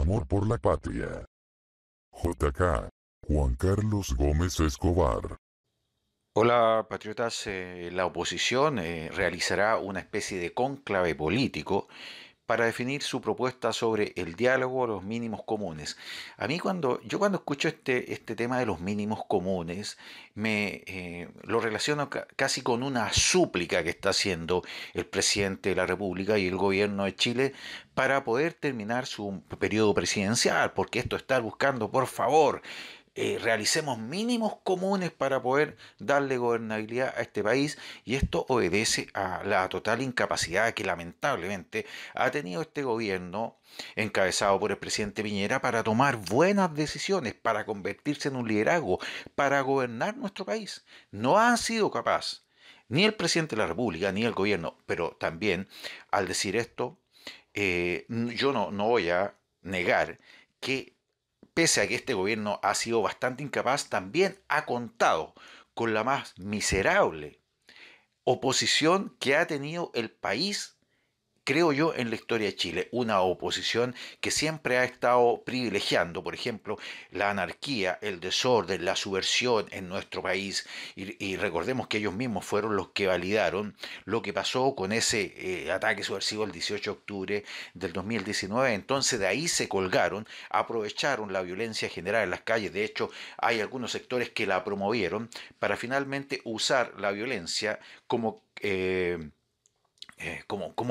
amor por la patria. JK. Juan Carlos Gómez Escobar. Hola, patriotas. La oposición realizará una especie de cónclave político para definir su propuesta sobre el diálogo a los mínimos comunes. A mí cuando escucho este tema de los mínimos comunes, lo relaciono casi con una súplica que está haciendo el presidente de la República y el gobierno de Chile para poder terminar su periodo presidencial, porque esto está buscando, por favor, realicemos mínimos comunes para poder darle gobernabilidad a este país, y esto obedece a la total incapacidad que lamentablemente ha tenido este gobierno encabezado por el presidente Piñera para tomar buenas decisiones, para convertirse en un liderazgo, para gobernar nuestro país. No han sido capaces ni el presidente de la República ni el gobierno, pero también al decir esto, yo no voy a negar que pese a que este gobierno ha sido bastante incapaz, también ha contado con la más miserable oposición que ha tenido el país, creo yo, en la historia de Chile. Una oposición que siempre ha estado privilegiando, por ejemplo, la anarquía, el desorden, la subversión en nuestro país. Y recordemos que ellos mismos fueron los que validaron lo que pasó con ese ataque subversivo el 18 de octubre del 2019. Entonces de ahí se colgaron, aprovecharon la violencia general en las calles. De hecho, hay algunos sectores que la promovieron para finalmente usar la violencia como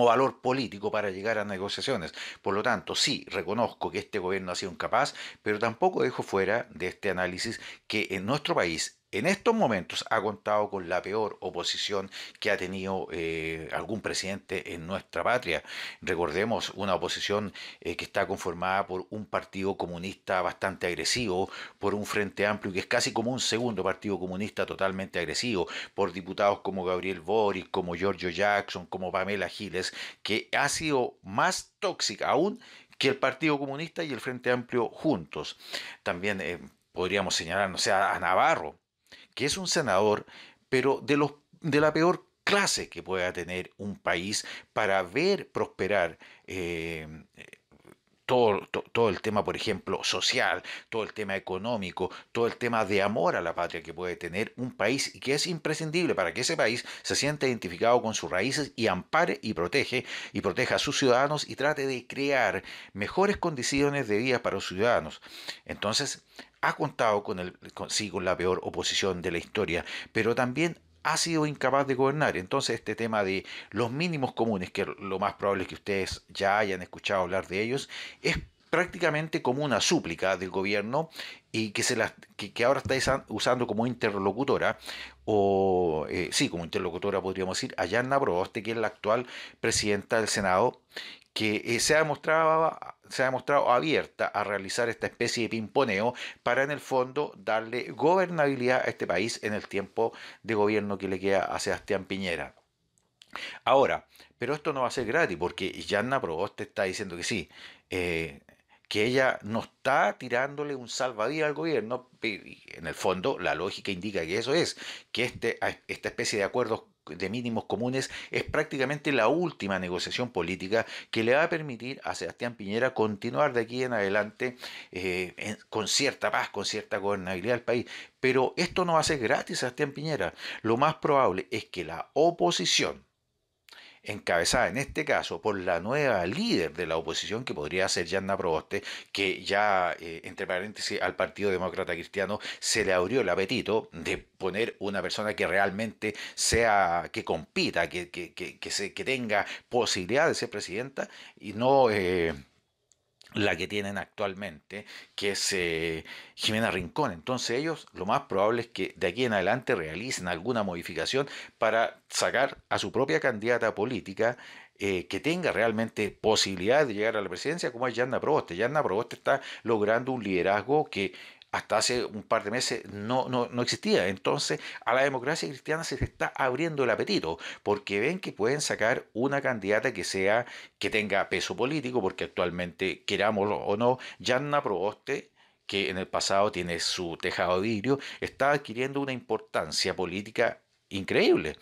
valor político para llegar a negociaciones. Por lo tanto, sí, reconozco que este gobierno ha sido incapaz, pero tampoco dejo fuera de este análisis que en nuestro país, en estos momentos, ha contado con la peor oposición que ha tenido algún presidente en nuestra patria. Recordemos una oposición que está conformada por un partido comunista bastante agresivo, por un Frente Amplio que es casi como un segundo partido comunista totalmente agresivo, por diputados como Gabriel Boric, como Giorgio Jackson, como Pamela Giles, que ha sido más tóxica aún que el Partido Comunista y el Frente Amplio juntos. También podríamos señalar, no sé, a Navarro, que es un senador, pero de la peor clase que pueda tener un país para ver prosperar todo el tema, por ejemplo, social, todo el tema económico, todo el tema de amor a la patria que puede tener un país y que es imprescindible para que ese país se sienta identificado con sus raíces y ampare y proteja a sus ciudadanos y trate de crear mejores condiciones de vida para los ciudadanos. Entonces, ha contado sí, con la peor oposición de la historia, pero también ha sido incapaz de gobernar. Entonces, este tema de los mínimos comunes, que lo más probable es que ustedes ya hayan escuchado hablar de ellos, es prácticamente como una súplica del gobierno y que ahora está usando como interlocutora, o sí, como interlocutora podríamos decir, a Yanna Proboste, que es la actual presidenta del Senado, que se ha demostrado abierta a realizar esta especie de pimponeo para en el fondo darle gobernabilidad a este país en el tiempo de gobierno que le queda a Sebastián Piñera. Ahora, pero esto no va a ser gratis porque Yanna Proboste está diciendo que sí, eh, que ella no está tirándole un salvavidas al gobierno. Y en el fondo la lógica indica que eso es, que esta especie de acuerdos de mínimos comunes es prácticamente la última negociación política que le va a permitir a Sebastián Piñera continuar de aquí en adelante con cierta paz, con cierta gobernabilidad del país. Pero esto no va a ser gratis, Sebastián Piñera. Lo más probable es que la oposición, encabezada en este caso por la nueva líder de la oposición, que podría ser Yanna Proboste, que ya, entre paréntesis, al Partido Demócrata Cristiano se le abrió el apetito de poner una persona que realmente sea, que compita, que tenga posibilidad de ser presidenta y no la que tienen actualmente, que es Jimena Rincón. Entonces ellos lo más probable es que de aquí en adelante realicen alguna modificación para sacar a su propia candidata política que tenga realmente posibilidad de llegar a la presidencia, como es Yanna Proboste. Yanna Proboste está logrando un liderazgo que hasta hace un par de meses no existía. Entonces, a la democracia cristiana se le está abriendo el apetito, porque ven que pueden sacar una candidata que tenga peso político, porque actualmente, querámoslo o no, Yanna Proboste, que en el pasado tiene su tejado de vidrio, está adquiriendo una importancia política increíble.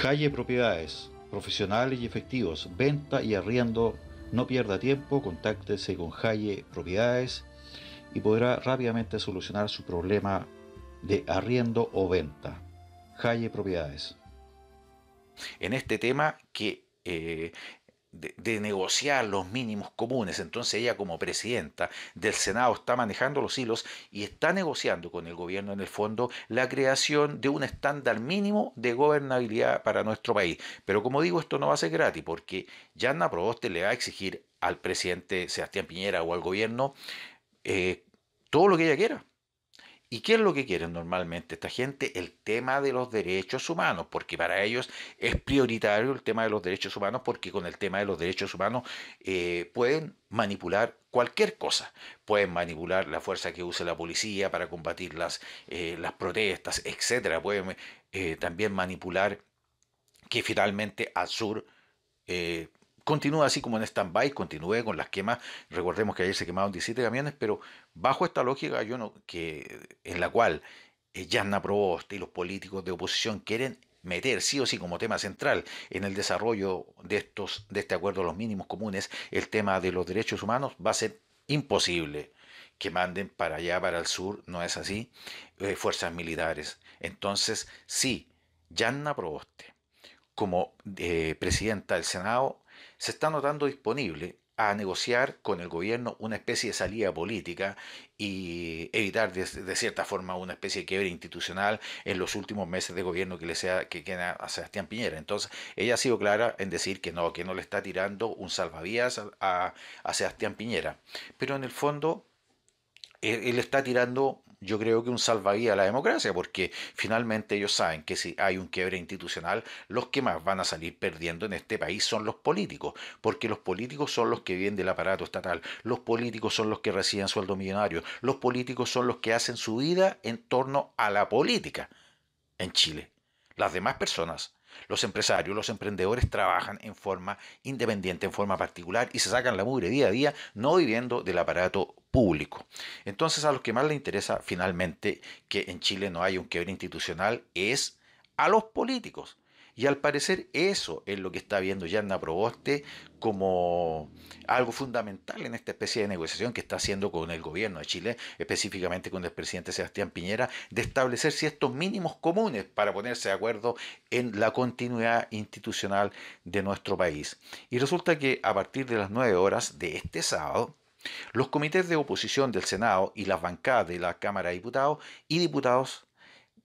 Calle Propiedades, profesionales y efectivos, venta y arriendo No pierda tiempo, contáctese con Jaye Propiedades y podrá rápidamente solucionar su problema de arriendo o venta. Jaye Propiedades. En este tema de negociar los mínimos comunes. Entonces ella como presidenta del Senado está manejando los hilos y está negociando con el gobierno en el fondo la creación de un estándar mínimo de gobernabilidad para nuestro país. Pero como digo, esto no va a ser gratis porque Yanna Proboste le va a exigir al presidente Sebastián Piñera o al gobierno eh, todo lo que ella quiera. ¿Y qué es lo que quieren normalmente esta gente? El tema de los derechos humanos, porque para ellos es prioritario el tema de los derechos humanos, porque con el tema de los derechos humanos pueden manipular cualquier cosa. Pueden manipular la fuerza que use la policía para combatir las protestas, etcétera. Pueden también manipular que finalmente al sur eh, continúa así como en stand-by, continúe con las quemas. Recordemos que ayer se quemaron 17 camiones, pero bajo esta lógica yo no, en la cual Yanna Proboste y los políticos de oposición quieren meter sí o sí como tema central en el desarrollo de este acuerdo a los mínimos comunes el tema de los derechos humanos, va a ser imposible que manden para allá, para el sur, no es así, fuerzas militares. Entonces, sí, Yanna Proboste como presidenta del Senado, se está notando disponible a negociar con el gobierno una especie de salida política y evitar de cierta forma una especie de quiebre institucional en los últimos meses de gobierno que queda a Sebastián Piñera. Entonces, ella ha sido clara en decir que no le está tirando un salvavidas a Sebastián Piñera. Pero en el fondo él está tirando, yo creo que un salvavidas a la democracia, porque finalmente ellos saben que si hay un quiebre institucional, los que más van a salir perdiendo en este país son los políticos, porque los políticos son los que viven del aparato estatal, los políticos son los que reciben sueldo millonario, los políticos son los que hacen su vida en torno a la política en Chile. Las demás personas, los empresarios, los emprendedores trabajan en forma independiente, en forma particular y se sacan la mugre día a día, no viviendo del aparato público. Entonces a los que más les interesa finalmente que en Chile no haya un quiebre institucional es a los políticos. Y al parecer eso es lo que está viendo Yanna Proboste como algo fundamental en esta especie de negociación que está haciendo con el gobierno de Chile, específicamente con el presidente Sebastián Piñera, de establecer ciertos mínimos comunes para ponerse de acuerdo en la continuidad institucional de nuestro país. Y resulta que a partir de las 9 horas de este sábado, los comités de oposición del Senado y las bancadas de la Cámara de Diputados y Diputados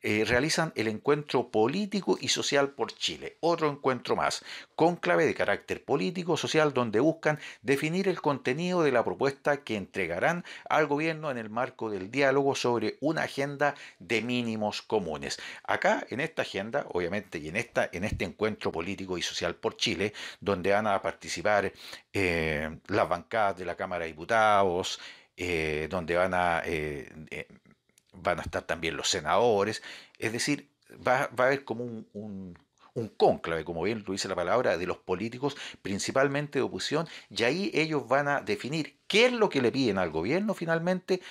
realizan el encuentro político y social por Chile, otro encuentro más, cónclave de carácter político social donde buscan definir el contenido de la propuesta que entregarán al gobierno en el marco del diálogo sobre una agenda de mínimos comunes. Acá en esta agenda, obviamente, y en este encuentro político y social por Chile, donde van a participar las bancadas de la Cámara de Diputados, donde van a estar también los senadores, es decir, va a haber como un cónclave, como bien lo dice la palabra, de los políticos, principalmente de oposición, y ahí ellos van a definir qué es lo que le piden al gobierno finalmente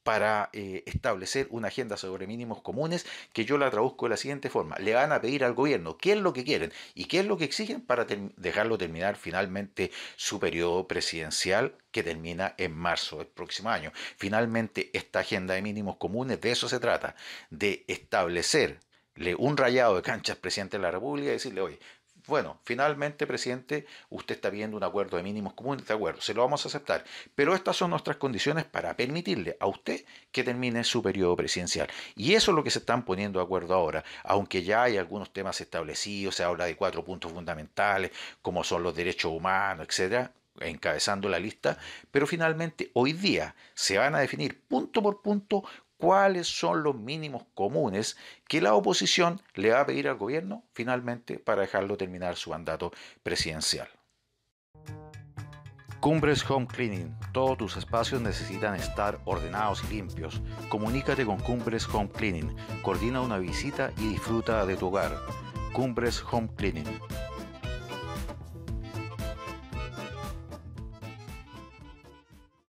para establecer una agenda sobre mínimos comunes que yo la traduzco de la siguiente forma. Le van a pedir al gobierno qué es lo que quieren y qué es lo que exigen para dejarlo terminar finalmente su periodo presidencial que termina en marzo del próximo año. Finalmente, esta agenda de mínimos comunes, de eso se trata, de establecerle un rayado de cancha al presidente de la República y decirle, oye, bueno, finalmente, presidente, usted está pidiendo un acuerdo de mínimos comunes, de acuerdo, se lo vamos a aceptar, pero estas son nuestras condiciones para permitirle a usted que termine su periodo presidencial. Y eso es lo que se están poniendo de acuerdo ahora, aunque ya hay algunos temas establecidos, se habla de 4 puntos fundamentales, como son los derechos humanos, etcétera, encabezando la lista, pero finalmente hoy día se van a definir punto por punto cuáles son los mínimos comunes que la oposición le va a pedir al gobierno finalmente para dejarlo terminar su mandato presidencial. Cumbres Home Cleaning. Todos tus espacios necesitan estar ordenados y limpios. Comunícate con Cumbres Home Cleaning. Coordina una visita y disfruta de tu hogar. Cumbres Home Cleaning.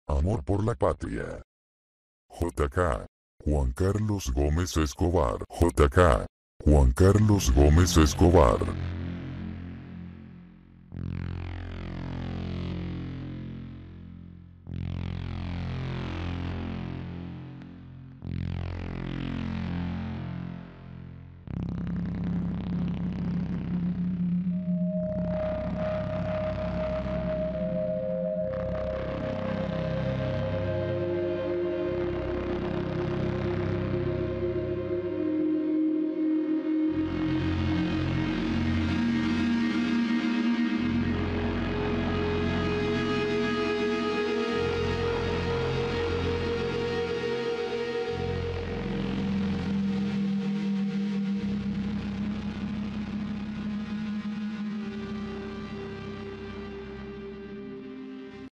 Amor por la patria. JK. Juan Carlos Gómez Escobar. JK. Juan Carlos Gómez Escobar.